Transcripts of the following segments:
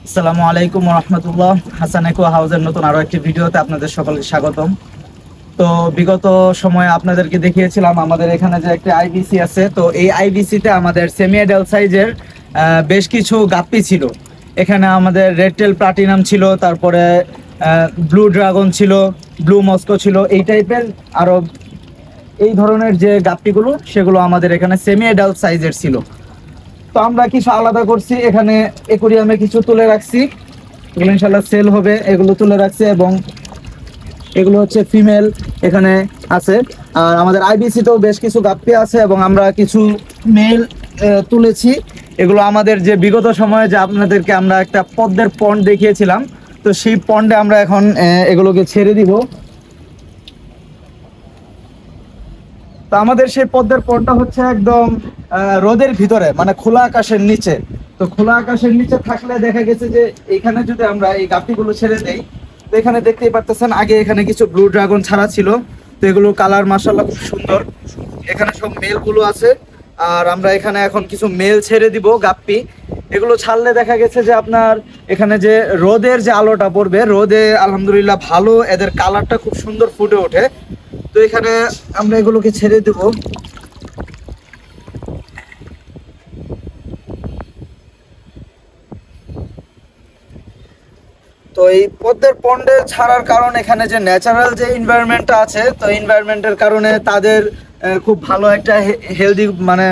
আসসালামু আলাইকুম রহমতুল্লাহ। হাসান একো হাউসের নতুন আরো একটি ভিডিওতে আপনাদের সকলকে স্বাগতম। তো বিগত সময়ে আপনাদেরকে দেখিয়েছিলাম আমাদের এখানে যে একটি আইবিসি আছে। তো এই আইবিসিতে আমাদের সেমি অ্যাডাল্ট সাইজের বেশ কিছু গাপ্পি ছিল। এখানে আমাদের রেড টেল প্লাটিনাম ছিল, তারপরে ব্লু ড্রাগন ছিল, ব্লু মস্কো ছিল, এই টাইপের আরো এই ধরনের যে গাপ্পিগুলো সেগুলো আমাদের এখানে সেমি অ্যাডাল্ট সাইজের ছিল। তো আমরা কিছু আলাদা করছি, এখানে অ্যাকোয়ারিয়ামে কিছু তুলে রাখছি, এগুলো ইনশাল্লাহ সেল হবে। এগুলো তুলে রাখছি এবং এগুলো হচ্ছে ফিমেল এখানে আছে। আর আমাদের আইবিসিতেও বেশ কিছু গাপ্পি আছে এবং আমরা কিছু মেল তুলেছি। এগুলো আমাদের যে বিগত সময়ে যে আপনাদেরকে আমরা একটা পদ্মের পন্ড দেখিয়েছিলাম, তো সেই পন্ডে আমরা এখন এগুলোকে ছেড়ে দিব। তো আমাদের সেই পদ্মের পন্ডটা হচ্ছে একদম রোদের ভিতরে, মানে খোলা আকাশের নিচে। তো খোলা আকাশের নিচে থাকলে দেখা গেছে যে এখানে যদি আমরা এই গাপ্পিগুলো ছেড়ে দেই, তো এখানে দেখতেই পারতেছেন আগে এখানে কিছু ব্লু ড্রাগন ছাড়া ছিল। তো এগুলো কালার মাশাআল্লাহ খুব সুন্দর, এখানে সব মেলগুলো আছে। আর আমরা এখানে এখন কিছু মেল ছেড়ে দিব গাপ্পি। এগুলো ছাড়লে দেখা গেছে যে আপনার এখানে যে রোদের যে আলোটা পড়বে, রোদে আলহামদুলিল্লাহ ভালো এদের কালারটা খুব সুন্দর ফুটে ওঠে। তো এখানে আমরা এগুলোকে ছেড়ে দেব। তো এই পদ্মের পন্ডে ছাড়ার কারণ এখানে যে ন্যাচারাল যে এনভায়রনমেন্টটা আছে, তো এনভায়রনমেন্টের কারণে তাদের খুব ভালো একটা হেলদি, মানে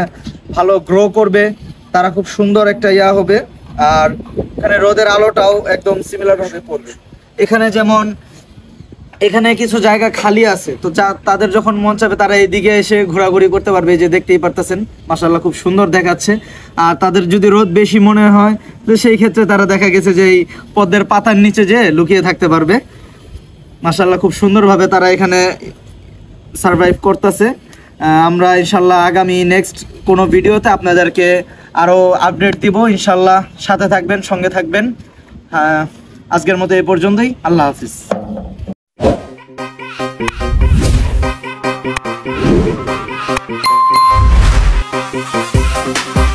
ভালো গ্রো করবে, তারা খুব সুন্দর একটা হবে। আর এখানে রোদের আলোটাও একদম সিমিলার ভাবে পড়বে। এখানে যেমন এখানে কিছু জায়গা খালি আছে, তো তাদের যখন মন চাবে তারা এইদিকে এসে ঘোরাঘুরি করতে পারবে। এই যে দেখতেই পারতেছেন মাশাআল্লাহ খুব সুন্দর দেখাচ্ছে। আর তাদের যদি রোদ বেশি মনে হয়, তো সেই ক্ষেত্রে তারা দেখা গেছে যে এই পদ্মের পাতার নিচে যে লুকিয়ে থাকতে পারবে। মাশাআল্লাহ খুব সুন্দরভাবে তারা এখানে সারভাইভ করতেছে। আমরা ইনশাল্লাহ আগামী নেক্সট কোনো ভিডিওতে আপনাদেরকে আরও আপডেট দিব ইনশাল্লাহ। সাথে থাকবেন, সঙ্গে থাকবেন। আজকের মতো এই পর্যন্তই। আল্লাহ হাফিজ। We'll be right back.